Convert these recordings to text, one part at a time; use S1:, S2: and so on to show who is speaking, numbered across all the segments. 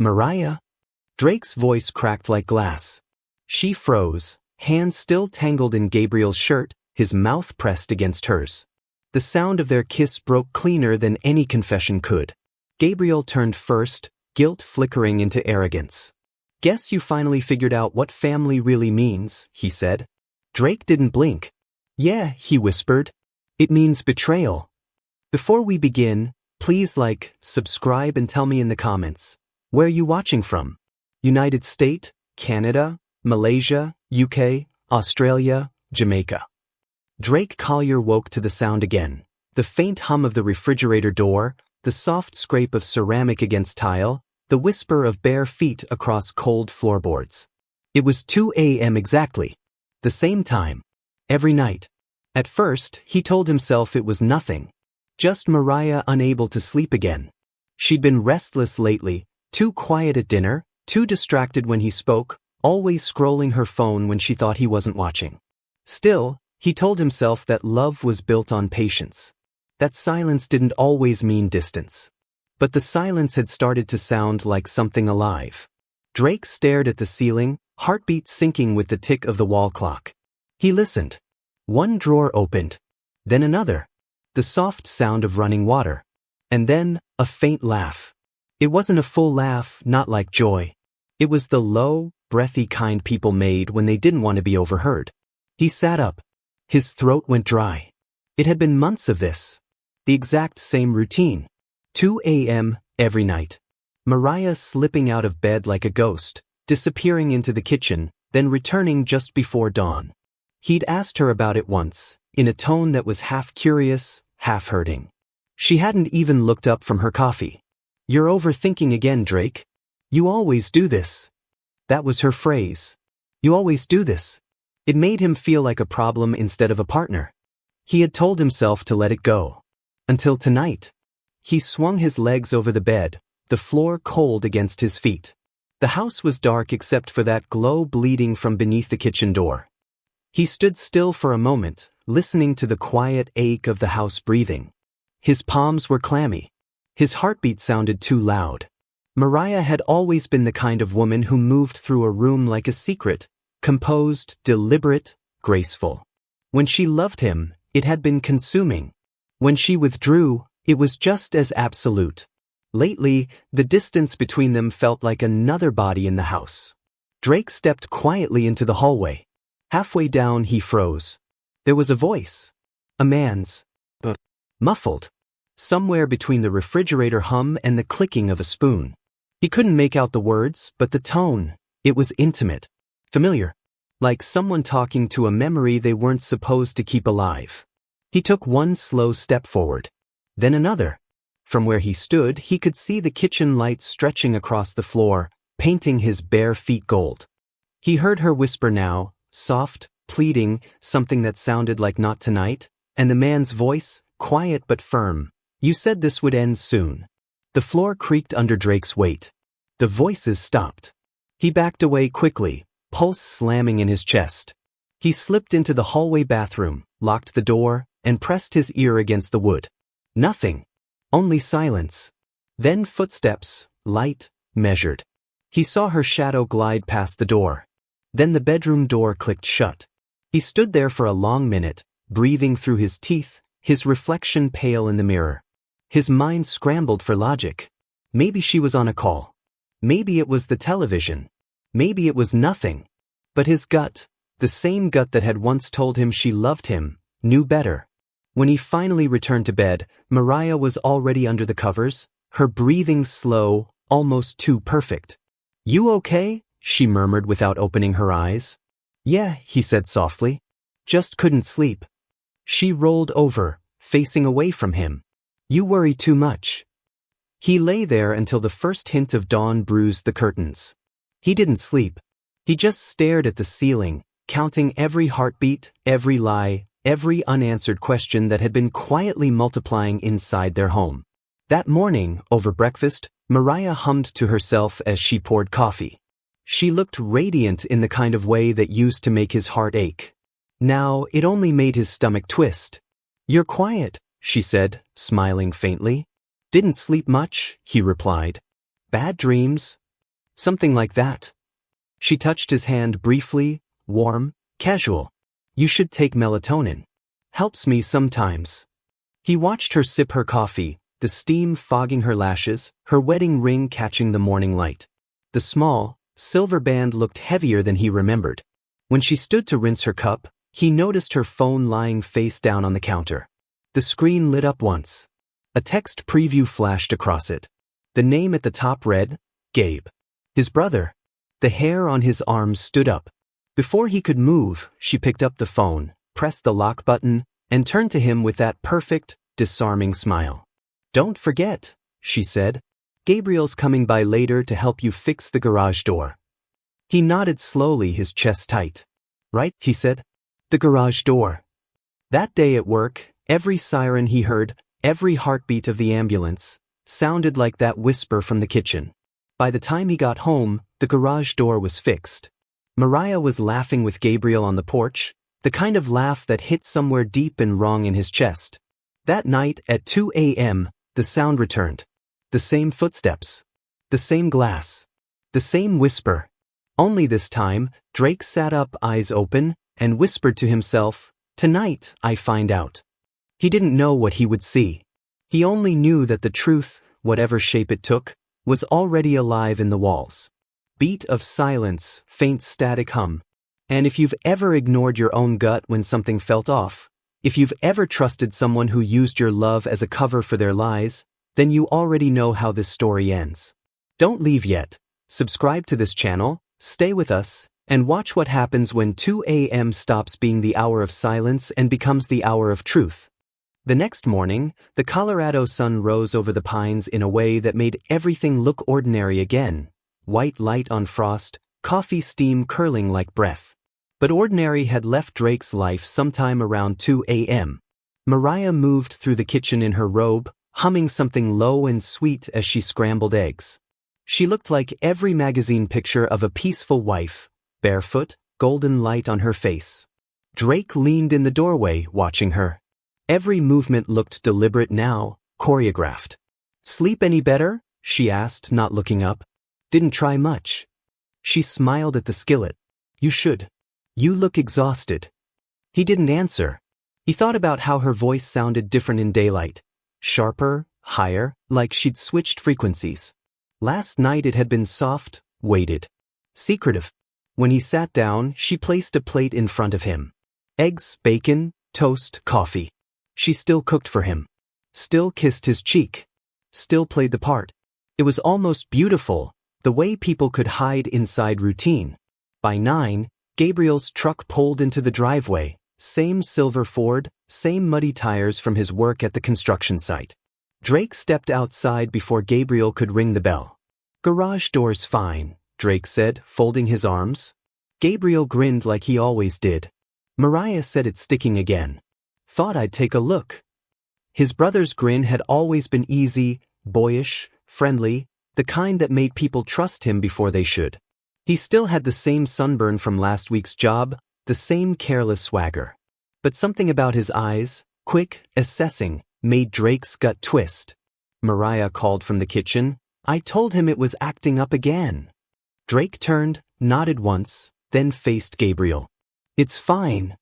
S1: Marielle? Drake's voice cracked like glass. She froze, hands still tangled in Gabriel's shirt, his mouth pressed against hers. The sound of their kiss broke cleaner than any confession could. Gabriel turned first, guilt flickering into arrogance. "Guess you finally figured out what family really means," he said. Drake didn't blink. "Yeah," he whispered. "It means betrayal." Before we begin, please like, subscribe and tell me in the comments. Where are you watching from? United States, Canada, Malaysia, UK, Australia, Jamaica. Drake Collier woke to the sound again. The faint hum of the refrigerator door, the soft scrape of ceramic against tile, the whisper of bare feet across cold floorboards. It was 2 a.m. exactly. The same time. Every night. At first, he told himself it was nothing. Just Marielle unable to sleep again. She'd been restless lately, too quiet at dinner, too distracted when he spoke, always scrolling her phone when she thought he wasn't watching. Still, he told himself that love was built on patience. That silence didn't always mean distance. But the silence had started to sound like something alive. Drake stared at the ceiling, heartbeat syncing with the tick of the wall clock. He listened. One drawer opened. Then another. The soft sound of running water. And then, a faint laugh. It wasn't a full laugh, not like joy. It was the low, breathy kind people made when they didn't want to be overheard. He sat up. His throat went dry. It had been months of this. The exact same routine. 2 a.m. every night. Marielle slipping out of bed like a ghost, disappearing into the kitchen, then returning just before dawn. He'd asked her about it once, in a tone that was half curious, half hurting. She hadn't even looked up from her coffee. "You're overthinking again, Drake. You always do this." That was her phrase. "You always do this." It made him feel like a problem instead of a partner. He had told himself to let it go. Until tonight. He swung his legs over the bed, the floor cold against his feet. The house was dark except for that glow bleeding from beneath the kitchen door. He stood still for a moment, listening to the quiet ache of the house breathing. His palms were clammy. His heartbeat sounded too loud. Marielle had always been the kind of woman who moved through a room like a secret, composed, deliberate, graceful. When she loved him, it had been consuming. When she withdrew, it was just as absolute. Lately, the distance between them felt like another body in the house. Drake stepped quietly into the hallway. Halfway down, he froze. There was a voice. A man's. But muffled. Somewhere between the refrigerator hum and the clicking of a spoon. He couldn't make out the words, but the tone, it was intimate. Familiar. Like someone talking to a memory they weren't supposed to keep alive. He took one slow step forward. Then another. From where he stood, he could see the kitchen lights stretching across the floor, painting his bare feet gold. He heard her whisper now, soft, pleading, something that sounded like "not tonight," and the man's voice, quiet but firm. "You said this would end soon." The floor creaked under Drake's weight. The voices stopped. He backed away quickly, pulse slamming in his chest. He slipped into the hallway bathroom, locked the door, and pressed his ear against the wood. Nothing. Only silence. Then footsteps, light, measured. He saw her shadow glide past the door. Then the bedroom door clicked shut. He stood there for a long minute, breathing through his teeth, his reflection pale in the mirror. His mind scrambled for logic. Maybe she was on a call. Maybe it was the television. Maybe it was nothing. But his gut, the same gut that had once told him she loved him, knew better. When he finally returned to bed, Marielle was already under the covers, her breathing slow, almost too perfect. "You okay?" she murmured without opening her eyes. "Yeah," he said softly. "Just couldn't sleep." She rolled over, facing away from him. "You worry too much." He lay there until the first hint of dawn bruised the curtains. He didn't sleep. He just stared at the ceiling, counting every heartbeat, every lie, every unanswered question that had been quietly multiplying inside their home. That morning, over breakfast, Marielle hummed to herself as she poured coffee. She looked radiant in the kind of way that used to make his heart ache. Now, it only made his stomach twist. "You're quiet," she said, smiling faintly. "Didn't sleep much," he replied. "Bad dreams?" Something like that. She touched his hand briefly, warm, casual. You should take melatonin. Helps me sometimes. He watched her sip her coffee, the steam fogging her lashes, her wedding ring catching the morning light. The small, silver band looked heavier than he remembered. When she stood to rinse her cup, he noticed her phone lying face down on the counter. The screen lit up once. A text preview flashed across it. The name at the top read, Gabe. His brother. The hair on his arms stood up. Before he could move, she picked up the phone, pressed the lock button, and turned to him with that perfect, disarming smile. Don't forget, she said. Gabriel's coming by later to help you fix the garage door. He nodded slowly, his chest tight. Right, he said. The garage door. That day at work, every siren he heard, every heartbeat of the ambulance, sounded like that whisper from the kitchen. By the time he got home, the garage door was fixed. Marielle was laughing with Gabriel on the porch, the kind of laugh that hit somewhere deep and wrong in his chest. That night at 2 a.m., the sound returned. The same footsteps. The same glass. The same whisper. Only this time, Drake sat up, eyes open, and whispered to himself, "Tonight, I find out." He didn't know what he would see. He only knew that the truth, whatever shape it took, was already alive in the walls. Beat of silence, faint static hum. And if you've ever ignored your own gut when something felt off, if you've ever trusted someone who used your love as a cover for their lies, then you already know how this story ends. Don't leave yet. Subscribe to this channel, stay with us, and watch what happens when 2 a.m. stops being the hour of silence and becomes the hour of truth. The next morning, the Colorado sun rose over the pines in a way that made everything look ordinary again. White light on frost, coffee steam curling like breath. But ordinary had left Drake's life sometime around 2 a.m. Marielle moved through the kitchen in her robe, humming something low and sweet as she scrambled eggs. She looked like every magazine picture of a peaceful wife, barefoot, golden light on her face. Drake leaned in the doorway, watching her. Every movement looked deliberate now, choreographed. "Sleep any better?" she asked, not looking up. "Didn't try much." She smiled at the skillet. "You should. You look exhausted." He didn't answer. He thought about how her voice sounded different in daylight. Sharper, higher, like she'd switched frequencies. Last night it had been soft, weighted, secretive. When he sat down, she placed a plate in front of him. Eggs, bacon, toast, coffee. She still cooked for him. Still kissed his cheek. Still played the part. It was almost beautiful, the way people could hide inside routine. By 9, Gabriel's truck pulled into the driveway. Same silver Ford, same muddy tires from his work at the construction site. Drake stepped outside before Gabriel could ring the bell. "Garage door's fine," Drake said, folding his arms. Gabriel grinned like he always did. Marielle said it's sticking again. "Thought I'd take a look." His brother's grin had always been easy, boyish, friendly, the kind that made people trust him before they should. He still had the same sunburn from last week's job, the same careless swagger. But something about his eyes, quick, assessing, made Drake's gut twist. Marielle called from the kitchen. "I told him it was acting up again." Drake turned, nodded once, then faced Gabriel. "It's fine."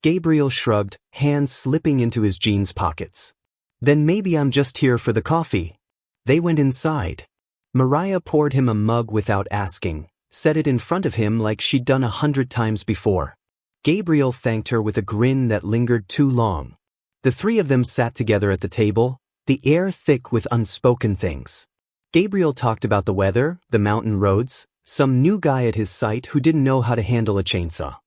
S1: Gabriel shrugged, hands slipping into his jeans pockets. "Then maybe I'm just here for the coffee." They went inside. Marielle poured him a mug without asking, set it in front of him like she'd done 100 times before. Gabriel thanked her with a grin that lingered too long. The three of them sat together at the table, the air thick with unspoken things. Gabriel talked about the weather, the mountain roads, some new guy at his site who didn't know how to handle a chainsaw.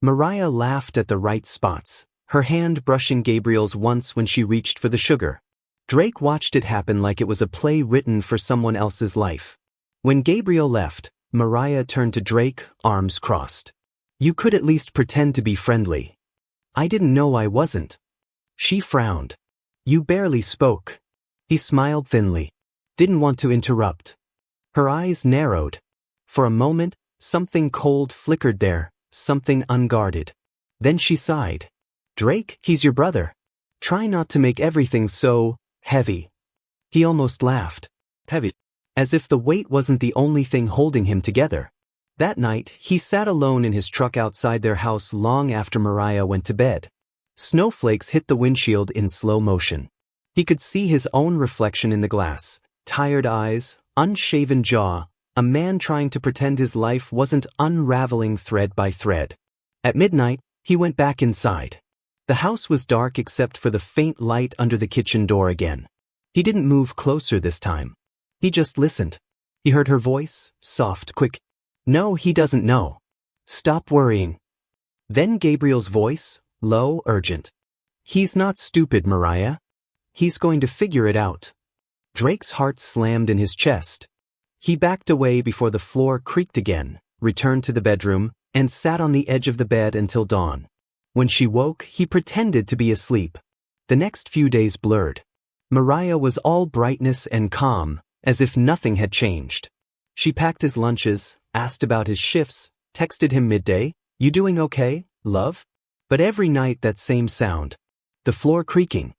S1: Marielle laughed at the right spots, her hand brushing Gabriel's once when she reached for the sugar. Drake watched it happen like it was a play written for someone else's life. When Gabriel left, Marielle turned to Drake, arms crossed. "You could at least pretend to be friendly." "I didn't know I wasn't." She frowned. "You barely spoke." He smiled thinly. Didn't want to interrupt. Her eyes narrowed. For a moment, something cold flickered there, something unguarded. Then she sighed. "Drake, he's your brother. Try not to make everything so heavy." He almost laughed. "Heavy?" as if the weight wasn't the only thing holding him together. That night, he sat alone in his truck outside their house long after Marielle went to bed. Snowflakes hit the windshield in slow motion. He could see his own reflection in the glass, tired eyes, unshaven jaw, a man trying to pretend his life wasn't unraveling thread by thread. At midnight, he went back inside. The house was dark except for the faint light under the kitchen door again. He didn't move closer this time. He just listened. He heard her voice, soft, quick. No, he doesn't know. Stop worrying. Then Gabriel's voice, low, urgent. He's not stupid, Marielle. He's going to figure it out. Drake's heart slammed in his chest. He backed away before the floor creaked again, returned to the bedroom, and sat on the edge of the bed until dawn. When she woke, he pretended to be asleep. The next few days blurred. Marielle was all brightness and calm, as if nothing had changed. She packed his lunches, asked about his shifts, texted him midday, "You doing okay, love?" But every night that same sound. The floor creaking.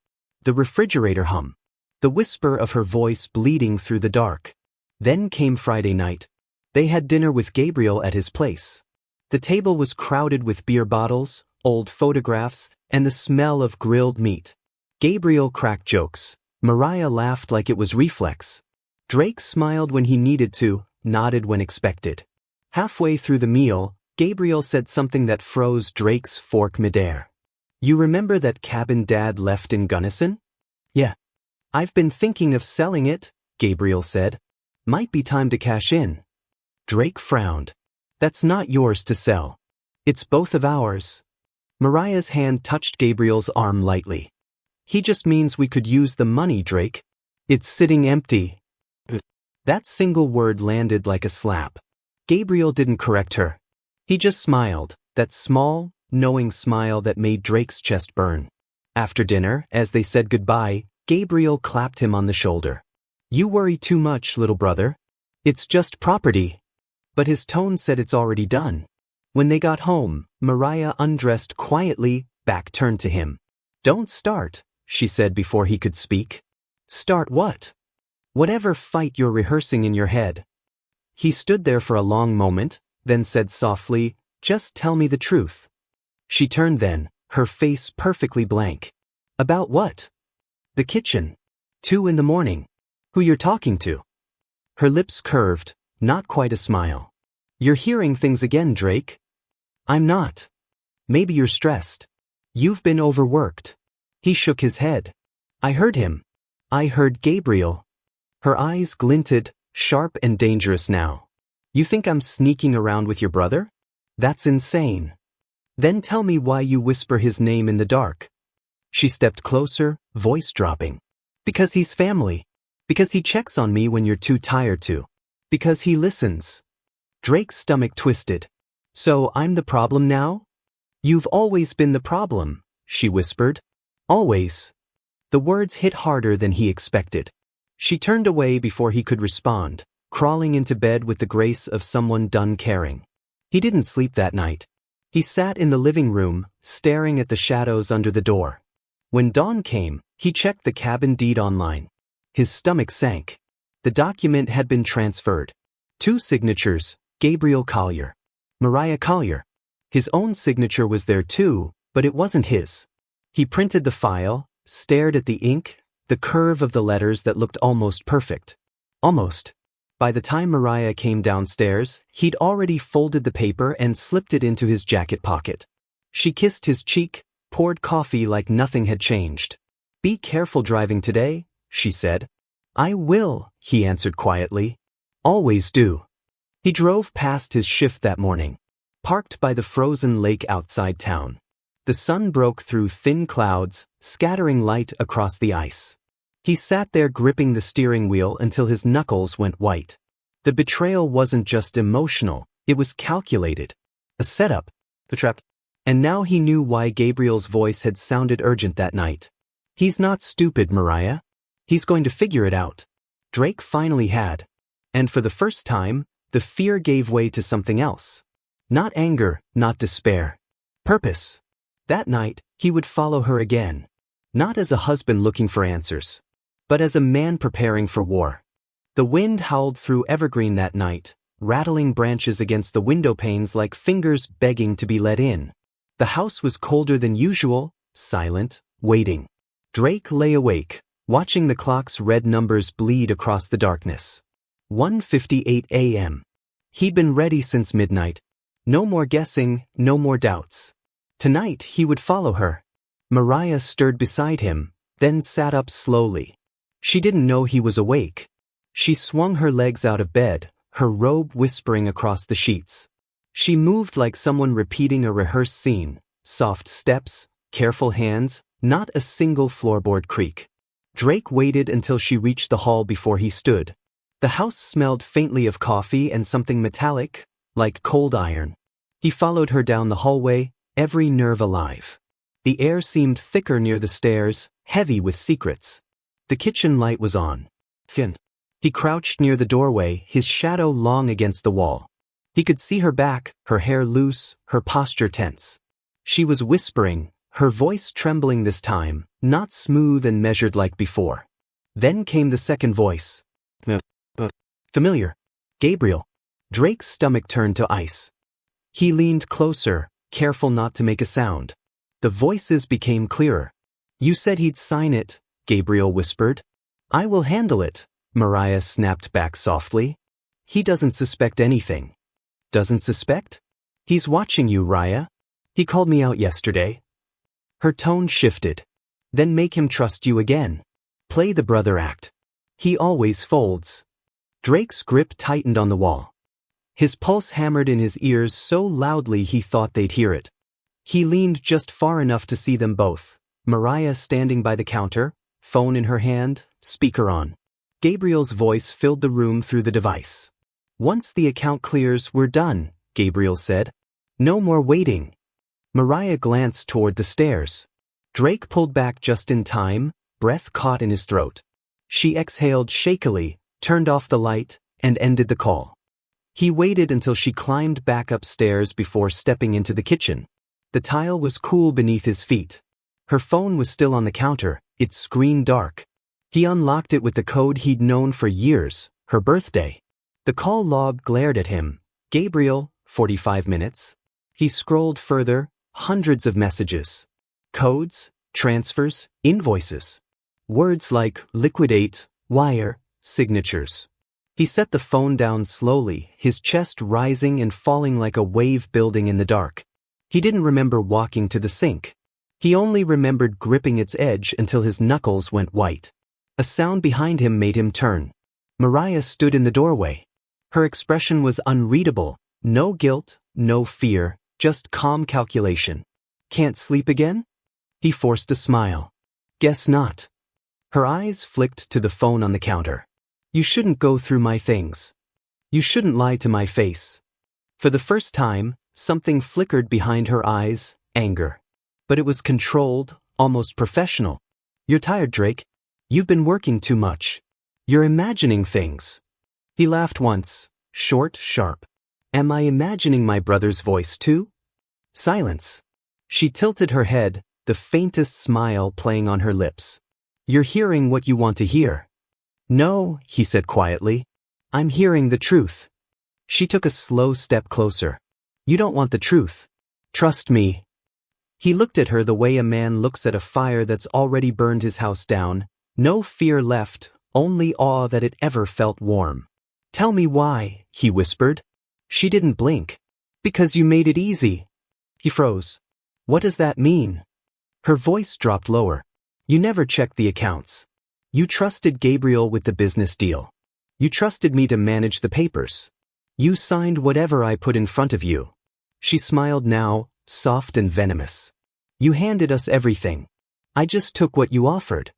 S1: The refrigerator hum. The whisper of her voice bleeding through the dark. Then came Friday night. They had dinner with Gabriel at his place. The table was crowded with beer bottles, old photographs, and the smell of grilled meat. Gabriel cracked jokes. Marielle laughed like it was reflex. Drake smiled when he needed to, nodded when expected. Halfway through the meal, Gabriel said something that froze Drake's fork midair. "You remember that cabin Dad left in Gunnison?" "Yeah. I've been thinking of selling it," Gabriel said. "Might be time to cash in." Drake frowned. "That's not yours to sell. It's both of ours." Marielle's hand touched Gabriel's arm lightly. "He just means we could use the money, Drake. It's sitting empty." That single word landed like a slap. Gabriel didn't correct her. He just smiled, that small, knowing smile that made Drake's chest burn. After dinner, as they said goodbye, Gabriel clapped him on the shoulder. "You worry too much, little brother. It's just property." But his tone said it's already done. When they got home, Marielle undressed quietly, back turned to him. "Don't start," she said before he could speak. "Start what?" "Whatever fight you're rehearsing in your head." He stood there for a long moment, then said softly, "Just tell me the truth." She turned then, her face perfectly blank. "About what?" "The kitchen. 2 a.m. Who you're talking to." Her lips curved, not quite a smile. "You're hearing things again, Drake." "I'm not." "Maybe you're stressed. You've been overworked." He shook his head. "I heard him. I heard Gabriel." Her eyes glinted, sharp and dangerous now. "You think I'm sneaking around with your brother? That's insane. Then tell me why you whisper his name in the dark." She stepped closer, voice dropping. "Because he's family. Because he checks on me when you're too tired to. Because he listens." Drake's stomach twisted. "So I'm the problem now?" "You've always been the problem," she whispered. "Always." The words hit harder than he expected. She turned away before he could respond, crawling into bed with the grace of someone done caring. He didn't sleep that night. He sat in the living room, staring at the shadows under the door. When dawn came, he checked the cabin deed online. His stomach sank. The document had been transferred. 2 signatures, Gabriel Collier. Marielle Collier. His own signature was there too, but it wasn't his. He printed the file, stared at the ink, the curve of the letters that looked almost perfect. Almost. By the time Marielle came downstairs, he'd already folded the paper and slipped it into his jacket pocket. She kissed his cheek, poured coffee like nothing had changed. "Be careful driving today," she said. "I will," he answered quietly. "Always do." He drove past his shift that morning, parked by the frozen lake outside town. The sun broke through thin clouds, scattering light across the ice. He sat there gripping the steering wheel until his knuckles went white. The betrayal wasn't just emotional, it was calculated. A setup. The trap. And now he knew why Gabriel's voice had sounded urgent that night. "He's not stupid, Marielle. He's going to figure it out." Drake finally had. And for the first time, the fear gave way to something else. Not anger, not despair. Purpose. That night, he would follow her again. Not as a husband looking for answers, but as a man preparing for war. The wind howled through evergreen that night, rattling branches against the window panes like fingers begging to be let in. The house was colder than usual, silent, waiting. Drake lay awake, watching the clock's red numbers bleed across the darkness. 1:58 a.m. He'd been ready since midnight. No more guessing, no more doubts. Tonight he would follow her. Marielle stirred beside him, then sat up slowly. She didn't know he was awake. She swung her legs out of bed, her robe whispering across the sheets. She moved like someone repeating a rehearsed scene, soft steps, careful hands, not a single floorboard creak. Drake waited until she reached the hall before he stood. The house smelled faintly of coffee and something metallic, like cold iron. He followed her down the hallway, every nerve alive. The air seemed thicker near the stairs, heavy with secrets. The kitchen light was on. He crouched near the doorway, his shadow long against the wall. He could see her back, her hair loose, her posture tense. She was whispering, her voice trembling this time, not smooth and measured like before. Then came the second voice. Familiar. Gabriel. Drake's stomach turned to ice. He leaned closer, careful not to make a sound. The voices became clearer. You said he'd sign it, Gabriel whispered. I will handle it, Marielle snapped back softly. He doesn't suspect anything. Doesn't suspect? He's watching you, Raya. He called me out yesterday. Her tone shifted. Then make him trust you again. Play the brother act. He always folds. Drake's grip tightened on the wall. His pulse hammered in his ears so loudly he thought they'd hear it. He leaned just far enough to see them both. Marielle standing by the counter, phone in her hand, speaker on. Gabriel's voice filled the room through the device. Once the account clears, we're done, Gabriel said. No more waiting. Marielle glanced toward the stairs. Drake pulled back just in time, breath caught in his throat. She exhaled shakily, turned off the light, and ended the call. He waited until she climbed back upstairs before stepping into the kitchen. The tile was cool beneath his feet. Her phone was still on the counter, its screen dark. He unlocked it with the code he'd known for years, her birthday. The call log glared at him. Gabriel, 45 minutes. He scrolled further, hundreds of messages. Codes, transfers, invoices. Words like liquidate, wire, signatures. He set the phone down slowly, his chest rising and falling like a wave building in the dark. He didn't remember walking to the sink. He only remembered gripping its edge until his knuckles went white. A sound behind him made him turn. Marielle stood in the doorway. Her expression was unreadable. No guilt, no fear, just calm calculation. Can't sleep again? He forced a smile. Guess not. Her eyes flicked to the phone on the counter. You shouldn't go through my things. You shouldn't lie to my face. For the first time, something flickered behind her eyes, anger. But it was controlled, almost professional. You're tired, Drake. You've been working too much. You're imagining things. He laughed once, short, sharp. Am I imagining my brother's voice too? Silence. She tilted her head, the faintest smile playing on her lips. You're hearing what you want to hear. No, he said quietly. I'm hearing the truth. She took a slow step closer. You don't want the truth. Trust me. He looked at her the way a man looks at a fire that's already burned his house down. No fear left, only awe that it ever felt warm. Tell me why, he whispered. She didn't blink. Because you made it easy. He froze. What does that mean? Her voice dropped lower. You never checked the accounts. You trusted Gabriel with the business deal. You trusted me to manage the papers. You signed whatever I put in front of you. She smiled now, soft and venomous. You handed us everything. I just took what you offered.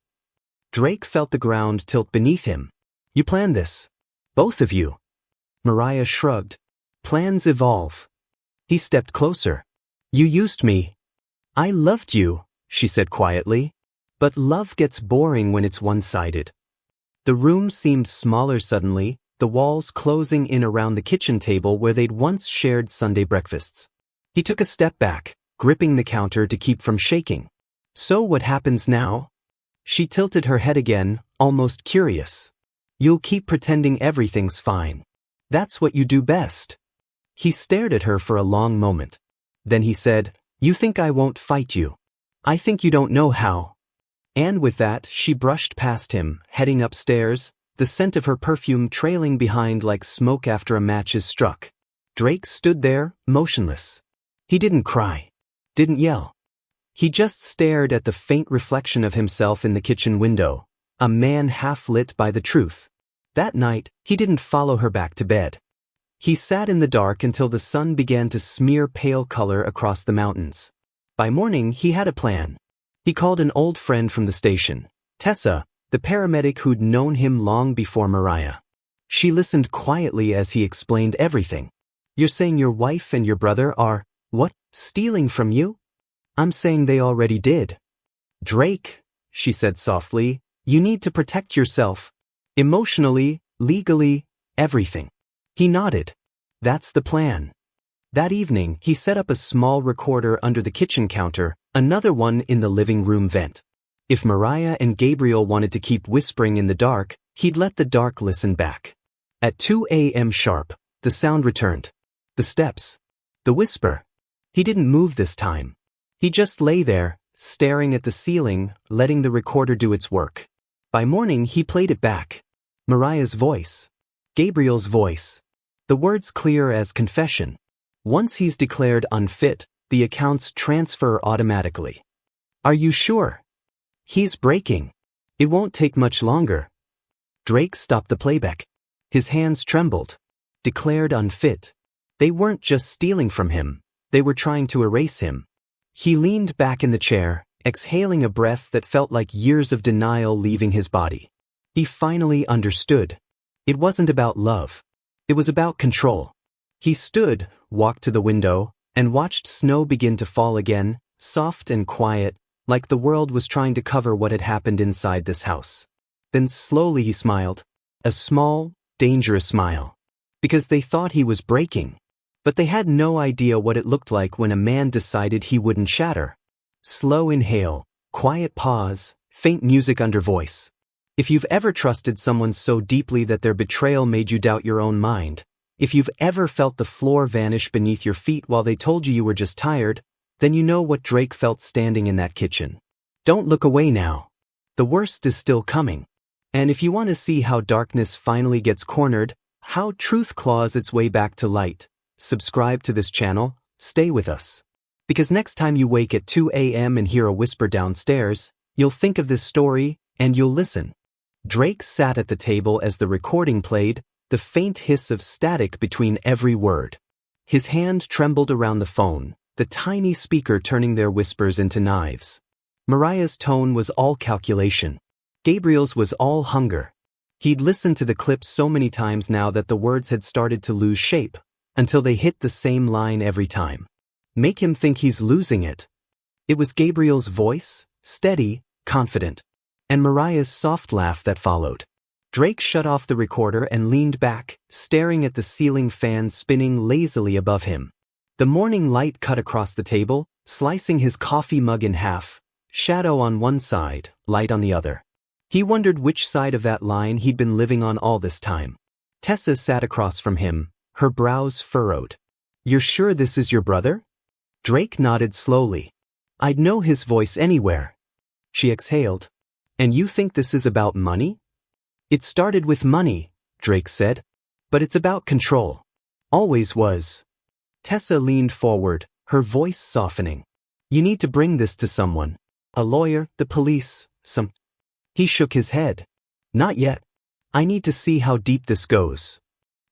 S1: Drake felt the ground tilt beneath him. You planned this. Both of you. Marielle shrugged. Plans evolve. He stepped closer. You used me. I loved you, she said quietly. But love gets boring when it's one-sided. The room seemed smaller suddenly, the walls closing in around the kitchen table where they'd once shared Sunday breakfasts. He took a step back, gripping the counter to keep from shaking. So what happens now? She tilted her head again, almost curious. You'll keep pretending everything's fine. That's what you do best. He stared at her for a long moment. Then he said, "You think I won't fight you? I think you don't know how." And with that, she brushed past him, heading upstairs, the scent of her perfume trailing behind like smoke after a match is struck. Drake stood there, motionless. He didn't cry. Didn't yell. He just stared at the faint reflection of himself in the kitchen window, a man half lit by the truth. That night, he didn't follow her back to bed. He sat in the dark until the sun began to smear pale color across the mountains. By morning, he had a plan. He called an old friend from the station, Tessa, the paramedic who'd known him long before Marielle. She listened quietly as he explained everything. "You're saying your wife and your brother are, what, stealing from you?" "I'm saying they already did." "Drake," she said softly, "you need to protect yourself. Emotionally, legally, everything." He nodded. "That's the plan." That evening, he set up a small recorder under the kitchen counter, another one in the living room vent. If Marielle and Gabriel wanted to keep whispering in the dark, he'd let the dark listen back. At 2 a.m. sharp, the sound returned. The steps. The whisper. He didn't move this time. He just lay there, staring at the ceiling, letting the recorder do its work. By morning, he played it back. Marielle's voice. Gabriel's voice. The words clear as confession. Once he's declared unfit, the accounts transfer automatically. "Are you sure? He's breaking. It won't take much longer." Drake stopped the playback. His hands trembled. Declared unfit. They weren't just stealing from him. They were trying to erase him. He leaned back in the chair, exhaling a breath that felt like years of denial leaving his body. He finally understood. It wasn't about love. It was about control. He stood, walked to the window, and watched snow begin to fall again, soft and quiet, like the world was trying to cover what had happened inside this house. Then slowly he smiled. A small, dangerous smile. Because they thought he was breaking. But they had no idea what it looked like when a man decided he wouldn't shatter. Slow inhale, quiet pause, faint music under voice. If you've ever trusted someone so deeply that their betrayal made you doubt your own mind, if you've ever felt the floor vanish beneath your feet while they told you were just tired, then you know what Drake felt standing in that kitchen. Don't look away now. The worst is still coming. And if you want to see how darkness finally gets cornered, how truth claws its way back to light, subscribe to this channel, stay with us. Because next time you wake at 2 a.m. and hear a whisper downstairs, you'll think of this story, and you'll listen. Drake sat at the table as the recording played, the faint hiss of static between every word. His hand trembled around the phone, the tiny speaker turning their whispers into knives. Marielle's tone was all calculation. Gabriel's was all hunger. He'd listened to the clip so many times now that the words had started to lose shape, until they hit the same line every time. Make him think he's losing it. It was Gabriel's voice, steady, confident, and Marielle's soft laugh that followed. Drake shut off the recorder and leaned back, staring at the ceiling fan spinning lazily above him. The morning light cut across the table, slicing his coffee mug in half, shadow on one side, light on the other. He wondered which side of that line he'd been living on all this time. Tessa sat across from him, her brows furrowed. "You're sure this is your brother?" Drake nodded slowly. "I'd know his voice anywhere." She exhaled. "And you think this is about money?" "It started with money," Drake said. "But it's about control. Always was." Tessa leaned forward, her voice softening. "You need to bring this to someone. A lawyer, the police, some..." He shook his head. "Not yet. I need to see how deep this goes."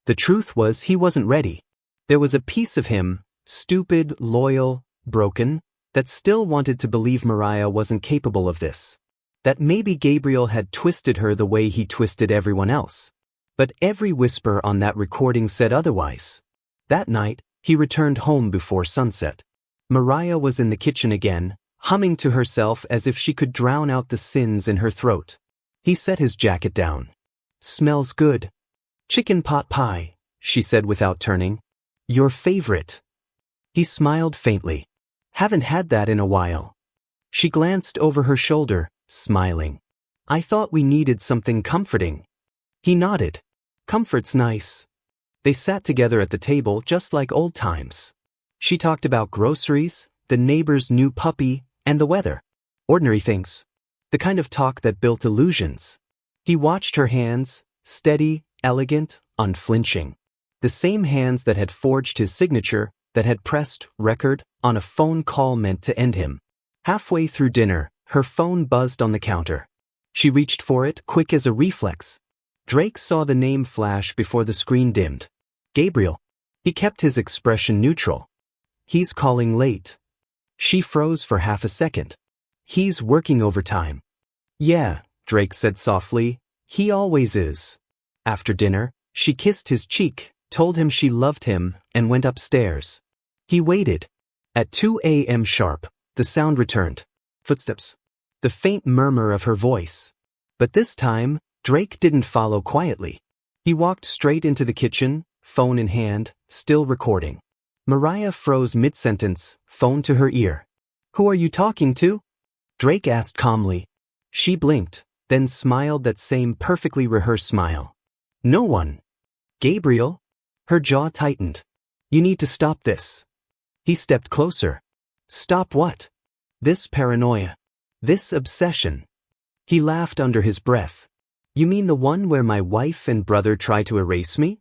S1: The truth was he wasn't ready. There was a piece of him, stupid, loyal, broken, that still wanted to believe Marielle wasn't capable of this. That maybe Gabriel had twisted her the way he twisted everyone else. But every whisper on that recording said otherwise. That night, he returned home before sunset. Marielle was in the kitchen again, humming to herself as if she could drown out the sins in her throat. He set his jacket down. "Smells good. Chicken pot pie," she said without turning. "Your favorite." He smiled faintly. "Haven't had that in a while." She glanced over her shoulder, smiling. "I thought we needed something comforting." He nodded. Comfort's nice. They sat together at the table just like old times. She talked about groceries, the neighbor's new puppy, and the weather. Ordinary things. The kind of talk that built illusions. He watched her hands, steady, elegant, unflinching. The same hands that had forged his signature, that had pressed record on a phone call meant to end him. Halfway through dinner, her phone buzzed on the counter. She reached for it, quick as a reflex. Drake saw the name flash before the screen dimmed. Gabriel. He kept his expression neutral. He's calling late. She froze for half a second. He's working overtime. Yeah, Drake said softly. He always is. After dinner, she kissed his cheek, told him she loved him, and went upstairs. He waited. At 2 a.m. sharp, the sound returned. Footsteps. The faint murmur of her voice. But this time, Drake didn't follow quietly. He walked straight into the kitchen, phone in hand, still recording. Marielle froze mid-sentence, phone to her ear. Who are you talking to? Drake asked calmly. She blinked, then smiled that same perfectly rehearsed smile. No one. Gabriel? Her jaw tightened. You need to stop this. He stepped closer. Stop what? This paranoia. This obsession. He laughed under his breath. You mean the one where my wife and brother try to erase me?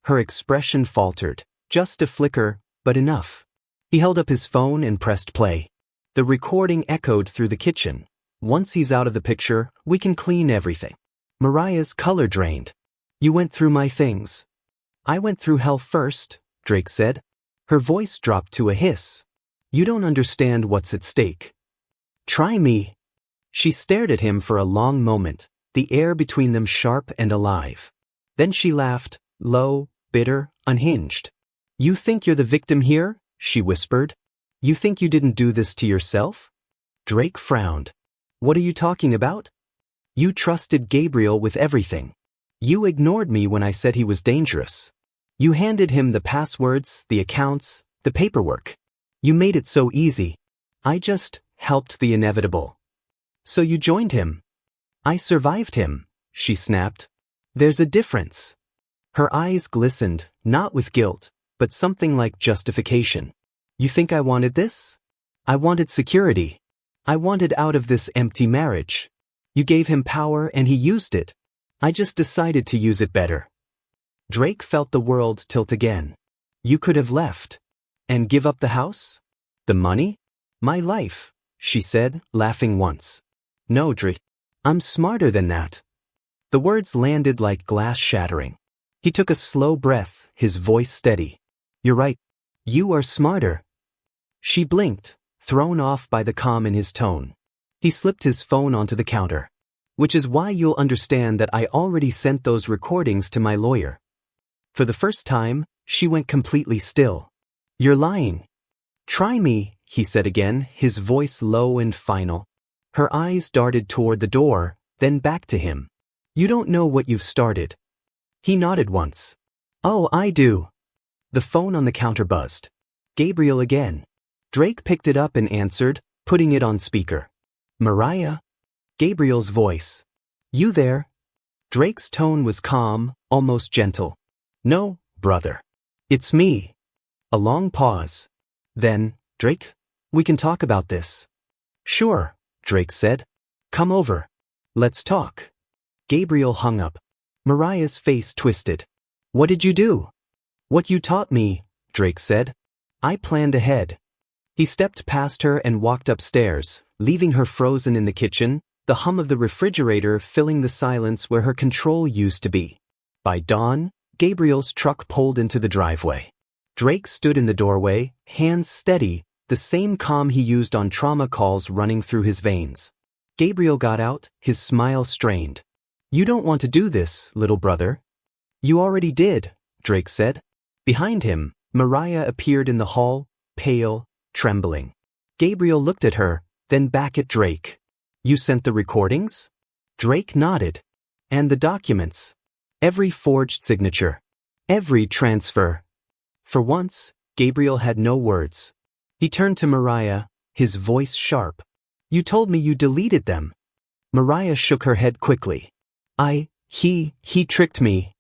S1: Her expression faltered. Just a flicker, but enough. He held up his phone and pressed play. The recording echoed through the kitchen. Once he's out of the picture, we can clean everything. Mariah's color drained. You went through my things. I went through hell first, Drake said. Her voice dropped to a hiss. You don't understand what's at stake. Try me. She stared at him for a long moment, the air between them sharp and alive. Then she laughed, low, bitter, unhinged. You think you're the victim here? She whispered. You think you didn't do this to yourself? Drake frowned. What are you talking about? You trusted Gabriel with everything. You ignored me when I said he was dangerous. You handed him the passwords, the accounts, the paperwork. You made it so easy. I just helped the inevitable. So you joined him. I survived him, she snapped. There's a difference. Her eyes glistened, not with guilt, but something like justification. You think I wanted this? I wanted security. I wanted out of this empty marriage. You gave him power and he used it. I just decided to use it better. Drake felt the world tilt again. You could have left. And give up the house? The money? My life, she said, laughing once. No, Drake. I'm smarter than that. The words landed like glass shattering. He took a slow breath, his voice steady. You're right. You are smarter. She blinked, thrown off by the calm in his tone. He slipped his phone onto the counter. Which is why you'll understand that I already sent those recordings to my lawyer. For the first time, she went completely still. You're lying. Try me, he said again, his voice low and final. Her eyes darted toward the door, then back to him. You don't know what you've started. He nodded once. Oh, I do. The phone on the counter buzzed. Gabriel again. Drake picked it up and answered, putting it on speaker. Marielle? Gabriel's voice. You there? Drake's tone was calm, almost gentle. No, brother. It's me. A long pause. Then, Drake, we can talk about this. Sure, Drake said. Come over. Let's talk. Gabriel hung up. Mariah's face twisted. What did you do? What you taught me, Drake said. I planned ahead. He stepped past her and walked upstairs, leaving her frozen in the kitchen, the hum of the refrigerator filling the silence where her control used to be. By dawn, Gabriel's truck pulled into the driveway. Drake stood in the doorway, hands steady, the same calm he used on trauma calls running through his veins. Gabriel got out, his smile strained. You don't want to do this, little brother. You already did, Drake said. Behind him, Marielle appeared in the hall, pale, trembling. Gabriel looked at her, then back at Drake. You sent the recordings? Drake nodded. And the documents. Every forged signature. Every transfer. For once, Gabriel had no words. He turned to Marielle, his voice sharp. You told me you deleted them. Marielle shook her head quickly. I He tricked me.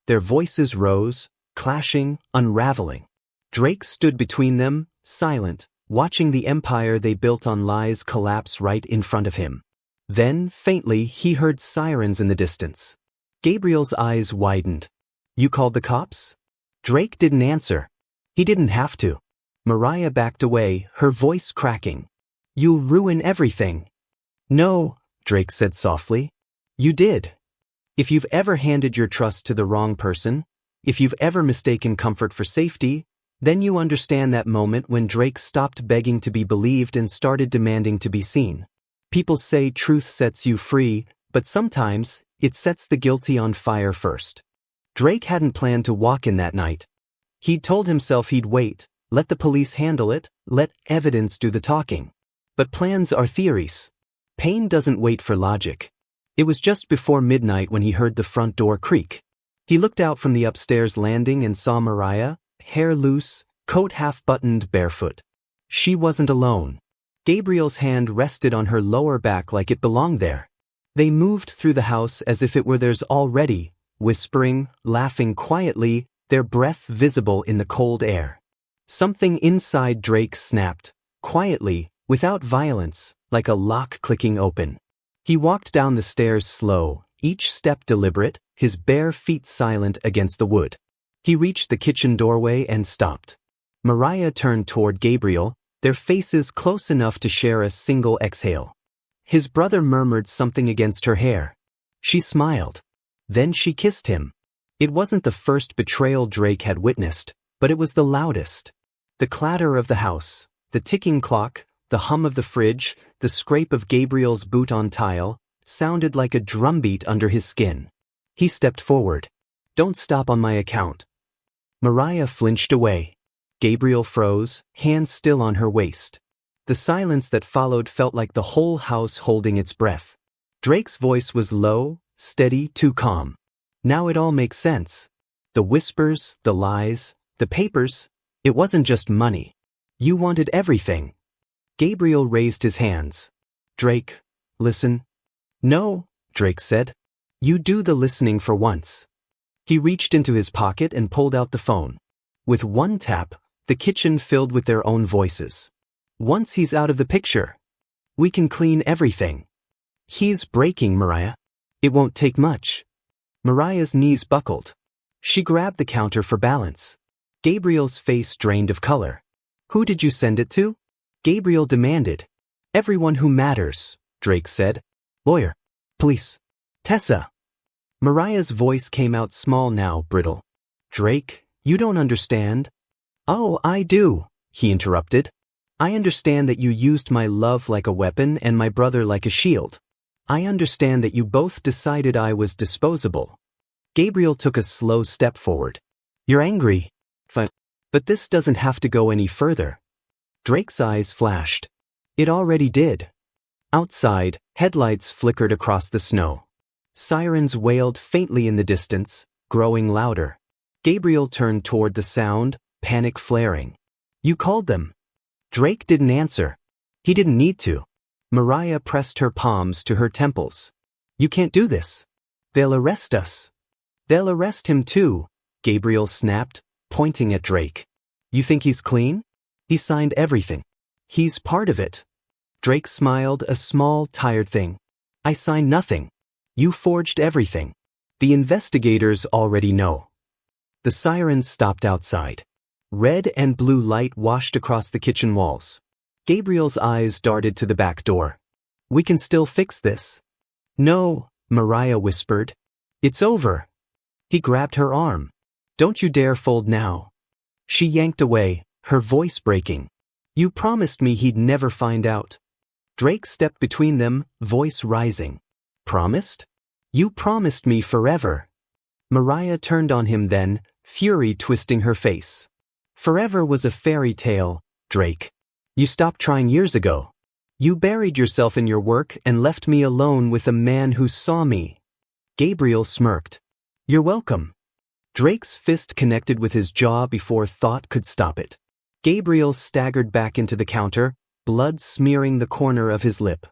S1: Their voices rose, clashing, unraveling. Drake stood between them, silent, watching the empire they built on lies collapse right in front of him. Then, faintly, he heard sirens in the distance. Gabriel's eyes widened. You called the cops? Drake didn't answer. He didn't have to. Marielle backed away, her voice cracking. You'll ruin everything. No, Drake said softly. You did. If you've ever handed your trust to the wrong person, if you've ever mistaken comfort for safety, then you understand that moment when Drake stopped begging to be believed and started demanding to be seen. People say truth sets you free, but sometimes it sets the guilty on fire first. Drake hadn't planned to walk in that night. He'd told himself he'd wait, let the police handle it, let evidence do the talking. But plans are theories. Pain doesn't wait for logic. It was just before midnight when he heard the front door creak. He looked out from the upstairs landing and saw Marielle, hair loose, coat half-buttoned, barefoot. She wasn't alone. Gabriel's hand rested on her lower back like it belonged there. They moved through the house as if it were theirs already, whispering, laughing quietly, their breath visible in the cold air. Something inside Drake snapped, quietly, without violence, like a lock clicking open. He walked down the stairs slow, each step deliberate, his bare feet silent against the wood. He reached the kitchen doorway and stopped. Marielle turned toward Gabriel, their faces close enough to share a single exhale. His brother murmured something against her hair. She smiled. Then she kissed him. It wasn't the first betrayal Drake had witnessed, but it was the loudest. The clatter of the house, the ticking clock, the hum of the fridge, the scrape of Gabriel's boot on tile, sounded like a drumbeat under his skin. He stepped forward. Don't stop on my account. Marielle flinched away. Gabriel froze, hands still on her waist. The silence that followed felt like the whole house holding its breath. Drake's voice was low, steady, too calm. Now it all makes sense. The whispers, the lies, the papers, it wasn't just money. You wanted everything. Gabriel raised his hands. Drake, listen. No, Drake said. You do the listening for once. He reached into his pocket and pulled out the phone. With one tap, the kitchen filled with their own voices. Once he's out of the picture, we can clean everything. He's breaking, Marielle. It won't take much. Marielle's knees buckled. She grabbed the counter for balance. Gabriel's face drained of color. Who did you send it to? Gabriel demanded. Everyone who matters, Drake said. Lawyer. Police. Tessa. Marielle's voice came out small now, brittle. Drake, you don't understand. Oh, I do, he interrupted. I understand that you used my love like a weapon and my brother like a shield. I understand that you both decided I was disposable. Gabriel took a slow step forward. You're angry. Fine. But this doesn't have to go any further. Drake's eyes flashed. It already did. Outside, headlights flickered across the snow. Sirens wailed faintly in the distance, growing louder. Gabriel turned toward the sound, panic flaring. You called them. Drake didn't answer. He didn't need to. Marielle pressed her palms to her temples. You can't do this. They'll arrest us. They'll arrest him too, Gabriel snapped, pointing at Drake. You think he's clean? He signed everything. He's part of it. Drake smiled, a small, tired thing. I signed nothing. You forged everything. The investigators already know. The sirens stopped outside. Red and blue light washed across the kitchen walls. Gabriel's eyes darted to the back door. We can still fix this. No, Marielle whispered. It's over. He grabbed her arm. Don't you dare fold now. She yanked away, her voice breaking. You promised me he'd never find out. Drake stepped between them, voice rising. Promised? You promised me forever. Marielle turned on him then, fury twisting her face. Forever was a fairy tale, Drake. You stopped trying years ago. You buried yourself in your work and left me alone with a man who saw me. Gabriel smirked. You're welcome. Drake's fist connected with his jaw before thought could stop it. Gabriel staggered back into the counter, blood smearing the corner of his lip.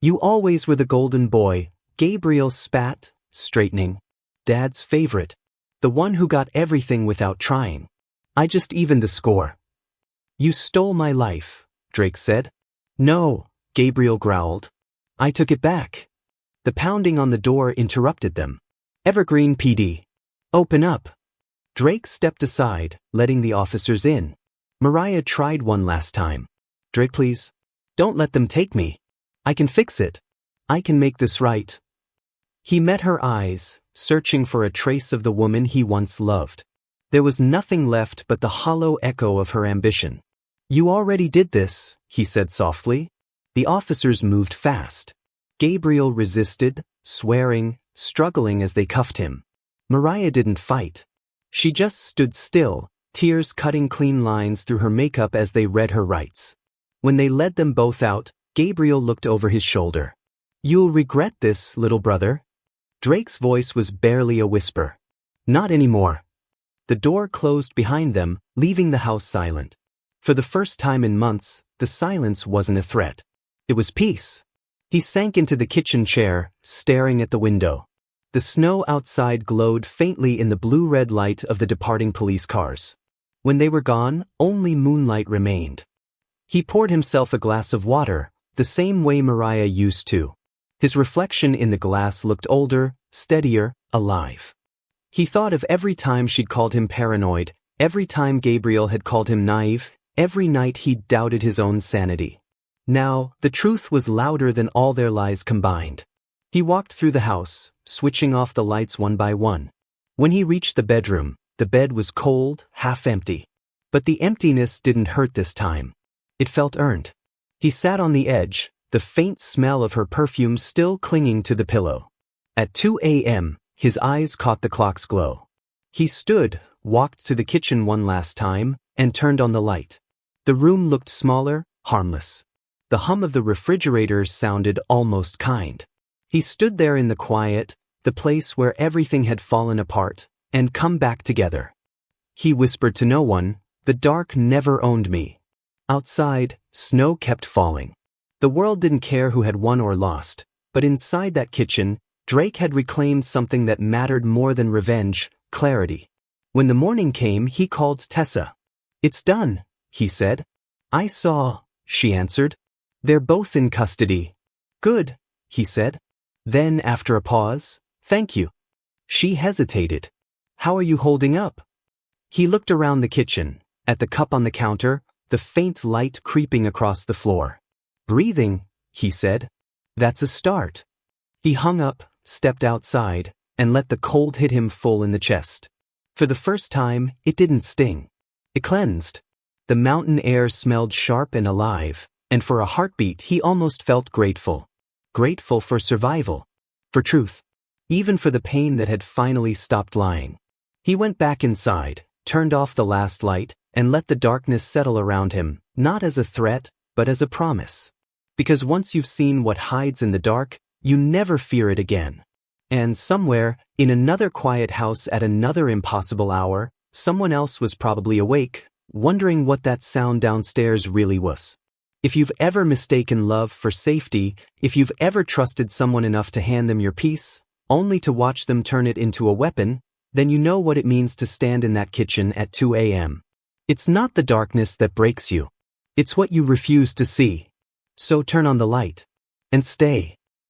S1: You always were the golden boy, Gabriel spat, straightening. Dad's favorite. The one who got everything without trying. I just evened the score. You stole my life, Drake said. No, Gabriel growled. I took it back. The pounding on the door interrupted them. Evergreen PD. Open up. Drake stepped aside, letting the officers in. Marielle tried one last time. Drake, please. Don't let them take me. I can fix it. I can make this right. He met her eyes, searching for a trace of the woman he once loved. There was nothing left but the hollow echo of her ambition. You already did this, he said softly. The officers moved fast. Gabriel resisted, swearing, struggling as they cuffed him. Marielle didn't fight. She just stood still, tears cutting clean lines through her makeup as they read her rights. When they led them both out, Gabriel looked over his shoulder. You'll regret this, little brother. Drake's voice was barely a whisper. Not anymore. The door closed behind them, leaving the house silent. For the first time in months, the silence wasn't a threat. It was peace. He sank into the kitchen chair, staring at the window. The snow outside glowed faintly in the blue-red light of the departing police cars. When they were gone, only moonlight remained. He poured himself a glass of water, the same way Marielle used to. His reflection in the glass looked older, steadier, alive. He thought of every time she'd called him paranoid, every time Gabriel had called him naive, every night he'd doubted his own sanity. Now, the truth was louder than all their lies combined. He walked through the house, switching off the lights one by one. When he reached the bedroom, the bed was cold, half empty. But the emptiness didn't hurt this time. It felt earned. He sat on the edge, the faint smell of her perfume still clinging to the pillow. At 2 a.m., his eyes caught the clock's glow. He stood, walked to the kitchen one last time, and turned on the light. The room looked smaller, harmless. The hum of the refrigerator sounded almost kind. He stood there in the quiet, the place where everything had fallen apart, and come back together. He whispered to no one, the dark never owned me. Outside, snow kept falling. The world didn't care who had won or lost, but inside that kitchen, Drake had reclaimed something that mattered more than revenge, clarity. When the morning came, he called Tessa. It's done, he said. I saw, she answered. They're both in custody. Good, he said. Then, after a pause, thank you. She hesitated. How are you holding up? He looked around the kitchen, at the cup on the counter, the faint light creeping across the floor. Breathing, he said. That's a start. He hung up, stepped outside, and let the cold hit him full in the chest. For the first time, it didn't sting. It cleansed. The mountain air smelled sharp and alive, and for a heartbeat he almost felt grateful. Grateful for survival. For truth. Even for the pain that had finally stopped lying. He went back inside, turned off the last light, and let the darkness settle around him, not as a threat, but as a promise. Because once you've seen what hides in the dark, you never fear it again. And somewhere, in another quiet house at another impossible hour, someone else was probably awake, wondering what that sound downstairs really was. If you've ever mistaken love for safety, if you've ever trusted someone enough to hand them your peace, only to watch them turn it into a weapon, then you know what it means to stand in that kitchen at 2 a.m. It's not the darkness that breaks you. It's what you refuse to see. So turn on the light. And stay.